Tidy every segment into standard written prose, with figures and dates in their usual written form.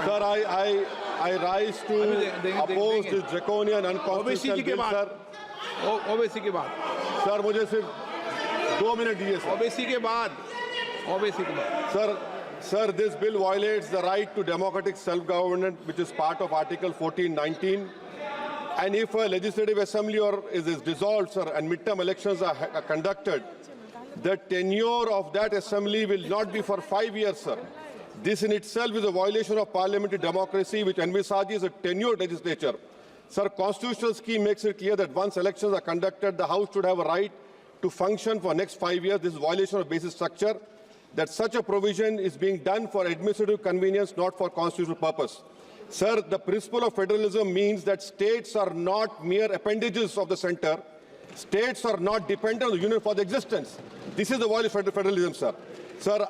Sir, I rise to oppose this draconian unconstitutional bill, sir. OBC के बाद Sir, मुझे सिर्फ 2 मिनट दीजिए sir. ओबीसी के बाद Sir, this bill violates the right to democratic self-government, which is part of Article 1419. And if a legislative assembly is dissolved, sir, and midterm elections are conducted, the tenure of that assembly will not be for 5 years, sir. This in itself is a violation of parliamentary democracy, which envisages a tenured legislature. Sir, constitutional scheme makes it clear that once elections are conducted, the House should have a right to function for next 5 years. This is a violation of basic structure. That such a provision is being done for administrative convenience, not for constitutional purpose. Sir, the principle of federalism means that states are not mere appendages of the center. States are not dependent on the union for their existence. This is the violation of federalism, sir. Sir,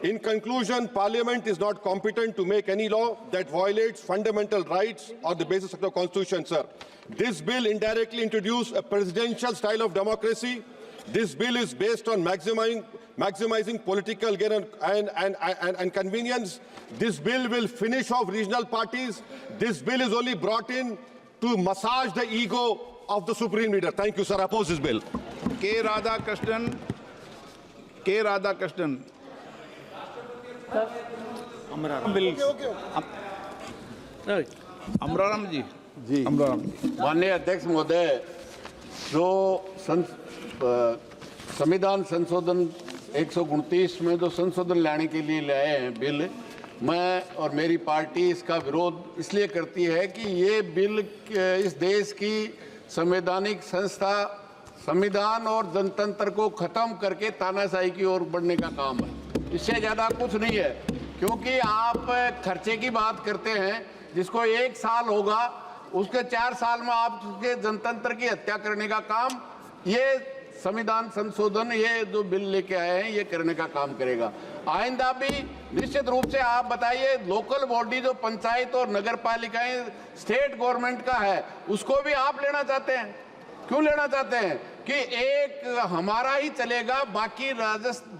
in conclusion, Parliament is not competent to make any law that violates fundamental rights or the basis of the Constitution, sir. This bill indirectly introduced a presidential style of democracy. This bill is based on maximizing political gain and convenience. This bill will finish off regional parties. This bill is only brought in to massage the ego of the supreme leader. Thank you, sir. I oppose this bill. K. Radhakrishnan. Amraram जी माननीय अध्यक्ष महोदय, जो संविधान संशोधन 129 में जो संशोधन लाने के लिए लाए हैं बिल, मैं और मेरी पार्टी इसका विरोध इसलिए करती है कि ये बिल इस देश की संवैधानिक संस्था संविधान और जनतंत्र को ख़त्म करके तानाशाही की ओर बढ़ने का काम है। इससे ज़्यादा कुछ नहीं है, क्योंकि आप खर्चे की बात करते हैं, जिसको 1 साल होगा उसके 4 साल में आपके जनतंत्र की हत्या करने का काम ये संविधान संशोधन, ये जो बिल लेके आए हैं, ये करने का काम करेगा। आइंदा भी निश्चित रूप से आप बताइए, लोकल बॉडी जो पंचायत और नगर पालिकाएं स्टेट गवर्नमेंट का है, उसको भी आप लेना चाहते हैं। क्यों लेना चाहते हैं कि एक हमारा ही चलेगा, बाकी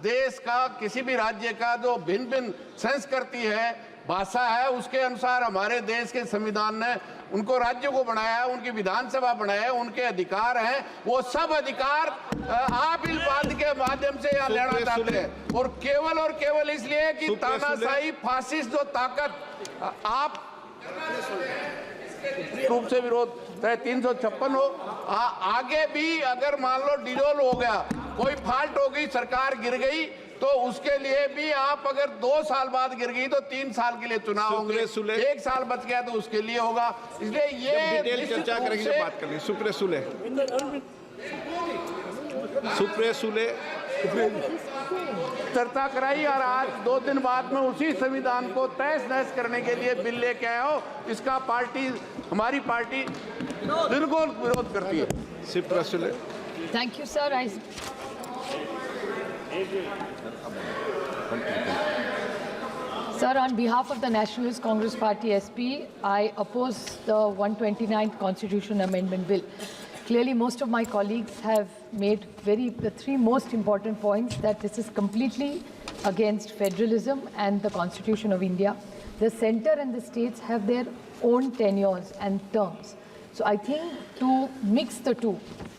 देश का किसी भी राज्य का जो भिन्न भिन्न संस्कृति है, भाषा है, उसके अनुसार हमारे देश के संविधान ने उनको राज्यों को बनाया है, उनकी विधानसभा बनाया है, उनके अधिकार हैं, वो सब अधिकार आप इस बात के माध्यम से यहाँ लेना चाहते हैं। और केवल इसलिए कि तानाशाही फासिस्ट जो ताकत आप रूप से विरोध चाहे 356 हो, आगे भी अगर मान लो डिजोल्व हो गया, कोई फॉल्ट हो गई, सरकार गिर गई, तो उसके लिए भी आप अगर 2 साल बाद गिर गई तो 3 साल के लिए चुनाव होंगे, 1 साल बच गया तो उसके लिए होगा। इसलिए ये डिटेल चर्चा करेंगे, बात करेंगे। सुप्रिया सुले चर्चा कराई और आज 2 दिन बाद में उसी संविधान को तहस नहस करने के लिए बिल लेके आए हो। इसका हमारी पार्टी बिल्कुल विरोध करती है। Supriya Sule. Thank you sir. Sir, on behalf of the Nationalist Congress Party SP, I oppose the 129th Constitution Amendment Bill. Clearly, most of my colleagues have made the 3 most important points: that this is completely against federalism and the Constitution of India. The centre and the states have their own tenures and terms. So I think to mix the two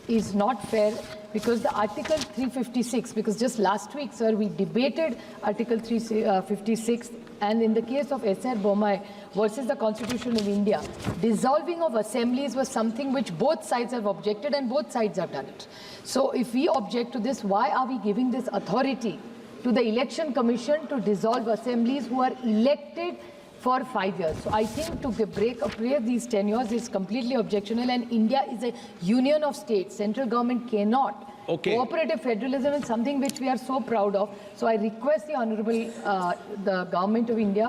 is not fair, because the Article 356, because just last week, sir, we debated Article 356, and in the case of S.R. Bommai versus the Constitution of India, dissolving of assemblies was something which both sides have objected, and both sides have done it. So if we object to this, why are we giving this authority to the Election Commission to dissolve assemblies who are elected for 5 years? So I think to break these tenures is completely objectionable, and India is a union of states. Central government cannot. Cooperative federalism is something which we are so proud of. So I request the Honorable the Government of India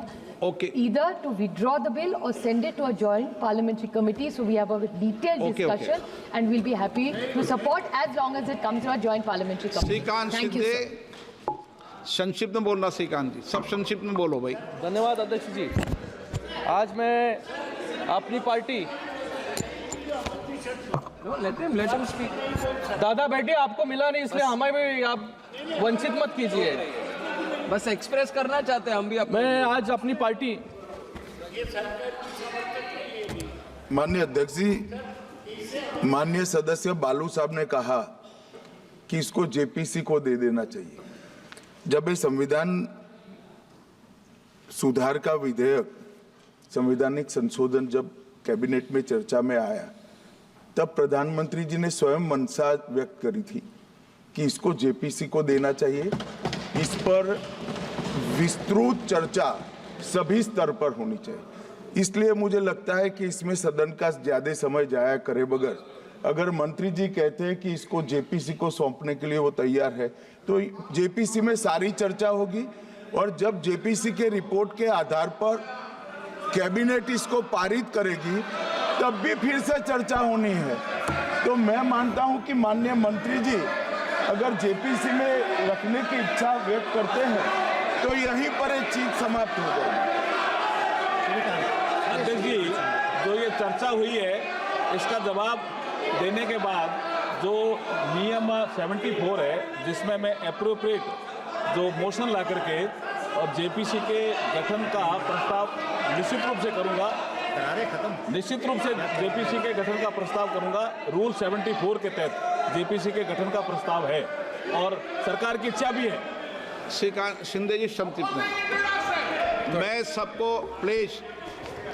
either to withdraw the bill or send it to a joint parliamentary committee, so we have a detailed discussion, and we'll be happy to support as long as it comes to a joint parliamentary committee. Thank you, sir. संक्षिप्त में बोलना श्रीकांत जी, सब संक्षिप्त में बोलो भाई। धन्यवाद अध्यक्ष जी। आज मैं अपनी पार्टी लेट हिम स्पीक। दादा बैठे, आपको मिला नहीं इसलिए हमें भी आप वंचित मत कीजिए। बस एक्सप्रेस करना चाहते हैं हम भी। मैं आज अपनी पार्टी माननीय अध्यक्ष जी, माननीय सदस्य बालू साहब ने कहा कि इसको जेपीसी को दे देना चाहिए। जब ये संविधान सुधार का विधेयक, संवैधानिक संशोधन जब कैबिनेट में चर्चा में आया, तब प्रधानमंत्री जी ने स्वयं मंशा व्यक्त करी थी कि इसको जेपीसी को देना चाहिए। इस पर विस्तृत चर्चा सभी स्तर पर होनी चाहिए। इसलिए मुझे लगता है कि इसमें सदन का ज्यादा समय जाया करे बगैर, अगर मंत्री जी कहते हैं कि इसको जेपीसी को सौंपने के लिए वो तैयार है, तो जेपीसी में सारी चर्चा होगी और जब जेपीसी के रिपोर्ट के आधार पर कैबिनेट इसको पारित करेगी तब भी फिर से चर्चा होनी है। तो मैं मानता हूं कि माननीय मंत्री जी अगर जेपीसी में रखने की इच्छा व्यक्त करते हैं तो यहीं पर एक चीज समाप्त हो जाएगी। अध्यक्ष जी, जो ये चर्चा हुई है इसका जवाब देने के बाद जो नियम 74 है जिसमें मैं एप्रोप्रिएट जो मोशन ला करके और जेपीसी के गठन का प्रस्ताव निश्चित रूप से करूंगा, निश्चित रूप से जेपीसी के गठन का प्रस्ताव करूंगा। रूल 74 के तहत जेपीसी के गठन का प्रस्ताव है और सरकार की इच्छा भी है। श्रीकांत शिंदे जी संक्षिप्त में।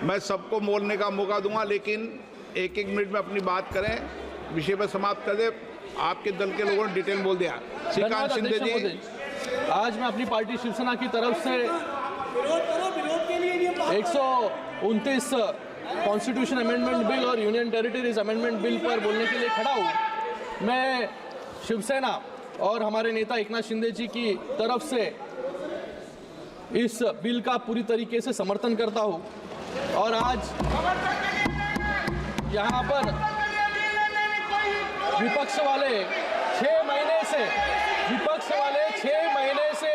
मैं सबको बोलने का मौका दूंगा, लेकिन एक एक मिनट में अपनी बात करें, विषय पर समाप्त कर दे। आपके दल के लोगों ने डिटेल बोल दिया। श्रीकांत शिंदे जी, आज मैं अपनी पार्टी शिवसेना की तरफ से 129 कॉन्स्टिट्यूशन अमेंडमेंट बिल और यूनियन टेरिटरीज अमेंडमेंट बिल पर बोलने के लिए खड़ा हूँ। मैं शिवसेना और हमारे नेता एकनाथ शिंदे जी की तरफ से इस बिल का पूरी तरीके से समर्थन करता हूँ और आज यहाँ पर विपक्ष वाले 6 महीने से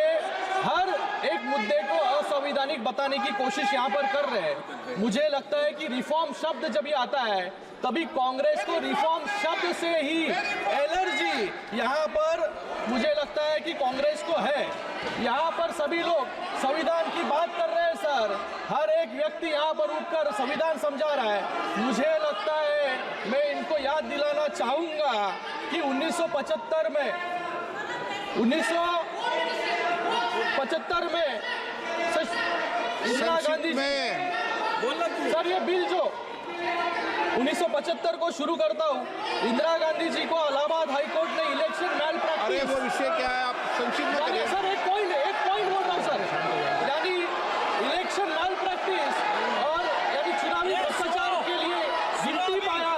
हर एक मुद्दे को असंवैधानिक बताने की कोशिश यहाँ पर कर रहे हैं। मुझे लगता है कि रिफॉर्म शब्द जब ये आता है तभी कांग्रेस को रिफॉर्म शब्द से ही एलर्जी यहाँ पर मुझे लगता है कि कांग्रेस को है। यहाँ पर सभी लोग संविधान की बात कर रहे हैं सर, हर एक व्यक्ति यहाँ पर उठकर संविधान समझा रहा है। मुझे लगता है मैं इनको याद दिलाना चाहूंगा कि 1975 में इंदिरा गांधी सर ये बिल जो 1975 को शुरू करता हूँ, इंदिरा गांधी जी को इलाहाबाद हाईकोर्ट ने इलेक्शन मैल प्रैक्टिस। अरे वो विषय क्या है, आप संक्षिप्त में करिए। सर एक पॉइंट बोल रहा हूँ सर, यानी इलेक्शन मैल प्रैक्टिस और यानी चुनावी भ्रष्टाचार के लिए गिनती पाया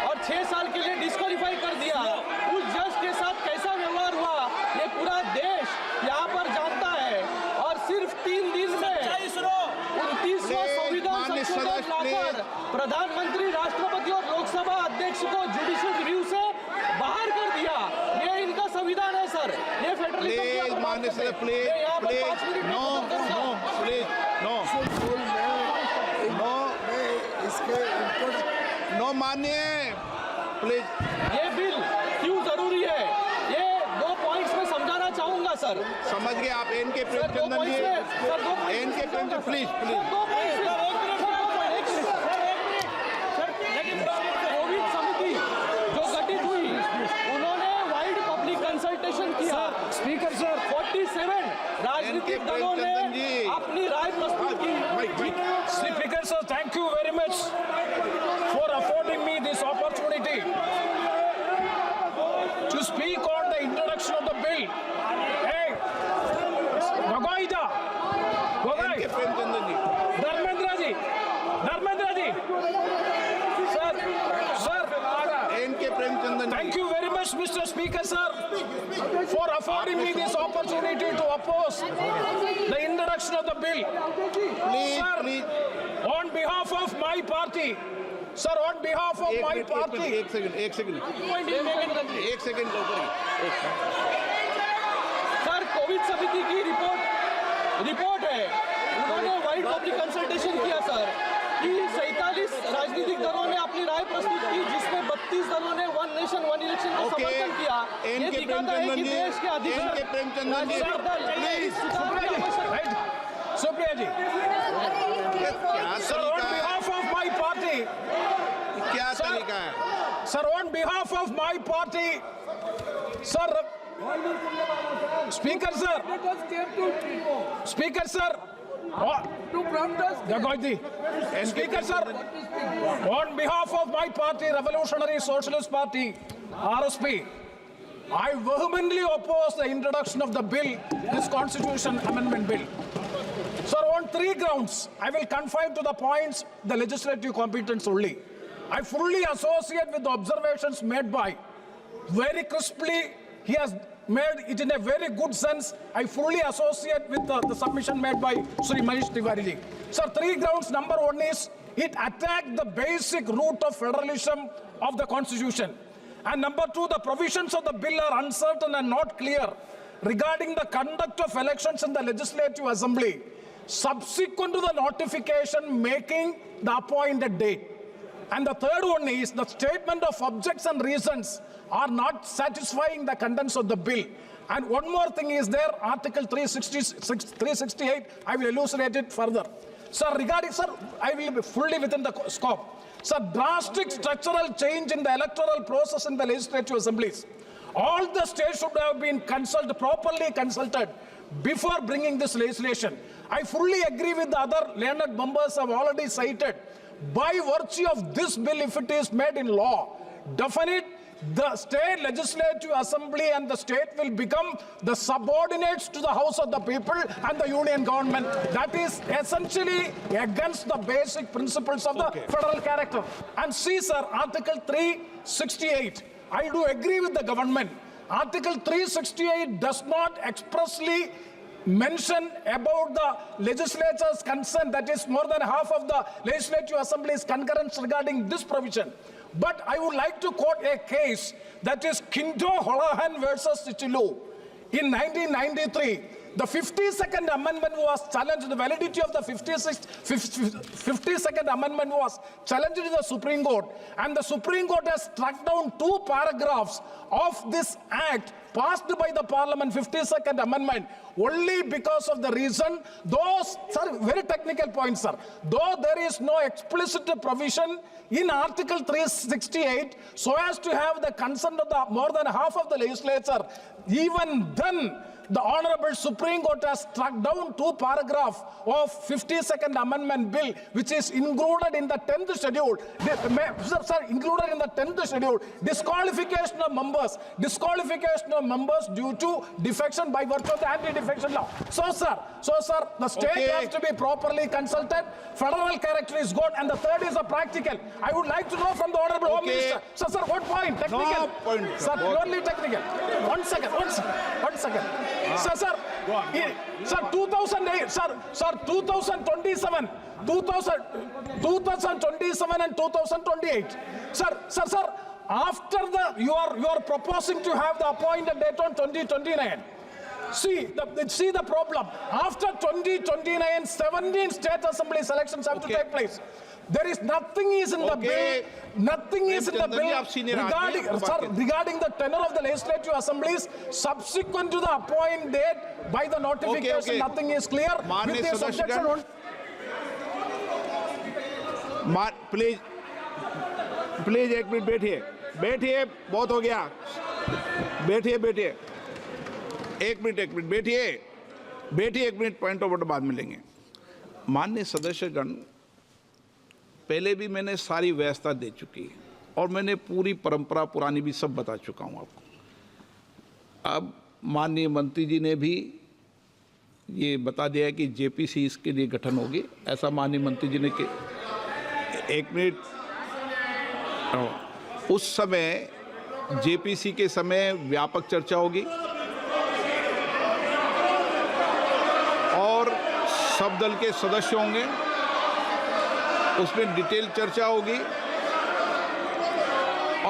और 6 साल के लिए डिस्क्वालीफाई कर दिया। उस जज के साथ कैसा व्यवहार हुआ ये पूरा देश यहाँ पर जानता है और सिर्फ 3 दिन में 29वां संविधान संशोधन लाकर प्रधानमंत्री, राष्ट्रपति और लोकसभा अध्यक्ष को जुडिशियल रिव्यू से बाहर कर दिया। ये इनका संविधान है सर, ये फेडरलिज्म। माननीय सदस्य प्लीज नो माननीय प्लीज। ये बिल क्यों जरूरी है ये 2 पॉइंट्स में समझाना चाहूंगा सर। समझ गए आप। NK Premchand ji, NK Premchand please covid समिति जो गठित हुई उन्होंने वाइड पब्लिक कंसल्टेशन किया। स्पीकर सर 47 राजनीतिक दलों ने अपनी राय प्रस्तुत की। Speaker sir, thank you very much for affording me this opportunity to speak on the introduction of the bill. Hey, Bhagwaida, NK Premchand ji, Dharmendra ji, sir, NK Premchand ji. thank you very much, Mr. Speaker, sir, for affording me this opportunity to oppose the introduction of the bill. Please On behalf of my party, sir, on behalf of my party. एक second sir Covid समिति की report है, उन्होंने wide public consultation किया sir कि 47 राजनीतिक दलों ने अपनी राय प्रस्तुत की जिसमें 32 दलों ने वन नेशन वन इलेक्शन को समर्थन किया। ये दिखाता है कि देश के अधिकतर राजनीतिक दल Supriya ji, सर है। Sir, on behalf of my party, sir, Speaker sir, Speaker sir, Speaker sir, on behalf of my party, Revolutionary Socialist Party, RSP, I vehemently oppose the introduction of the bill, this Constitution Amendment Bill. Sir, on 3 grounds, I will confine to the points, the legislative competence only. I fully associate with the observations made by, very crisply, he has made it in a very good sense. I fully associate with the submission made by Sri Manish Tiwari. Sir, 3 grounds. Number 1 is, it attacked the basic root of federalism of the Constitution. And number 2, the provisions of the bill are uncertain and not clear regarding the conduct of elections in the Legislative Assembly subsequent to the notification making the appointed date. And the third one is, the statement of objects and reasons are not satisfying the contents of the bill. And one more thing is there, Article 368, I will elucidate it further. Sir, regarding, sir, I will be fully within the scope. Sir, drastic structural change in the electoral process in the legislative assemblies. All the states should have been properly consulted before bringing this legislation. I fully agree with the other learned members have already cited. By virtue of this bill, if it is made in law, definite, the state legislative assembly and the state will become the subordinates to the House of the People and the union government. That is essentially against the basic principles of the federal character. And see, sir, Article 368, I do agree with the government. Article 368 does not expressly mention about the legislature's consent, that is more than half of the legislative assembly's concurrence regarding this provision. But I would like to quote a case, that is Kindo Holohan versus Chichilu. In 1993, the 52nd Amendment was challenged, the validity of the 52nd Amendment was challenged in the Supreme Court, and the Supreme Court has struck down 2 paragraphs of this act passed by the Parliament, 52nd Amendment, only because of the reason, those, sir, very technical points, sir, though there is no explicit provision in Article 368 so as to have the consent of the more than half of the legislature, even then, the Honorable Supreme Court has struck down 2 paragraphs of 52nd Amendment Bill, which is included in the 10th schedule. Sir, included in the 10th schedule, disqualification of members due to defection by virtue of the anti-defection law. So, sir, the state has to be properly consulted. Federal character is good, and the third is a practical. I would like to know from the Honorable Home Minister. Sir, what point? Technical. No point. Sir, purely technical. One second. Sir, 2008, sir, 2027 and 2028. Sir, after you are proposing to have the appointed date on 2029. See the problem. After 2029, 17 state assembly elections have to take place. There is nothing is in the bill. Nothing is in the bill regarding the tenure of the legislative assemblies subsequent to the appointed date by the notification. Nothing is clear. With this objection on. Please एक minute बैठिए बहुत हो गया बैठिए एक minute बैठिए एक minute point of order बाद में लेंगे। माननीय सदस्यगण, पहले भी मैंने सारी व्यवस्था दे चुकी है और मैंने पूरी परंपरा पुरानी भी सब बता चुका हूं आपको। अब माननीय मंत्री जी ने भी ये बता दिया है कि जेपीसी इसके लिए गठन होगी, ऐसा माननीय मंत्री जी ने एक मिनट, उस समय जेपीसी के समय व्यापक चर्चा होगी और सब दल के सदस्य होंगे, उसमें डिटेल चर्चा होगी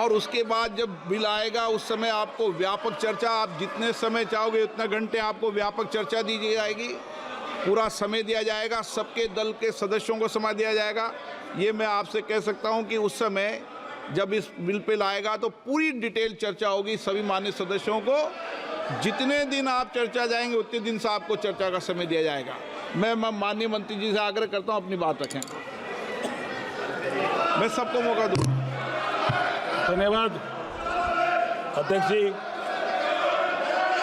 और उसके बाद जब बिल आएगा उस समय आपको व्यापक चर्चा, आप जितने समय चाहोगे उतने घंटे आपको व्यापक चर्चा दी जाएगी, पूरा समय दिया जाएगा, सबके दल के सदस्यों को समय दिया जाएगा। ये मैं आपसे कह सकता हूं कि उस समय जब इस बिल पे लाएगा तो पूरी डिटेल चर्चा होगी सभी माननीय सदस्यों को। जितने दिन आप चर्चा जाएंगे उतने दिन से आपको चर्चा का समय दिया जाएगा। मैं माननीय मंत्री जी से आग्रह करता हूं अपनी बात रखें, मैं सबको मौका दूंगा। धन्यवाद अध्यक्ष जी।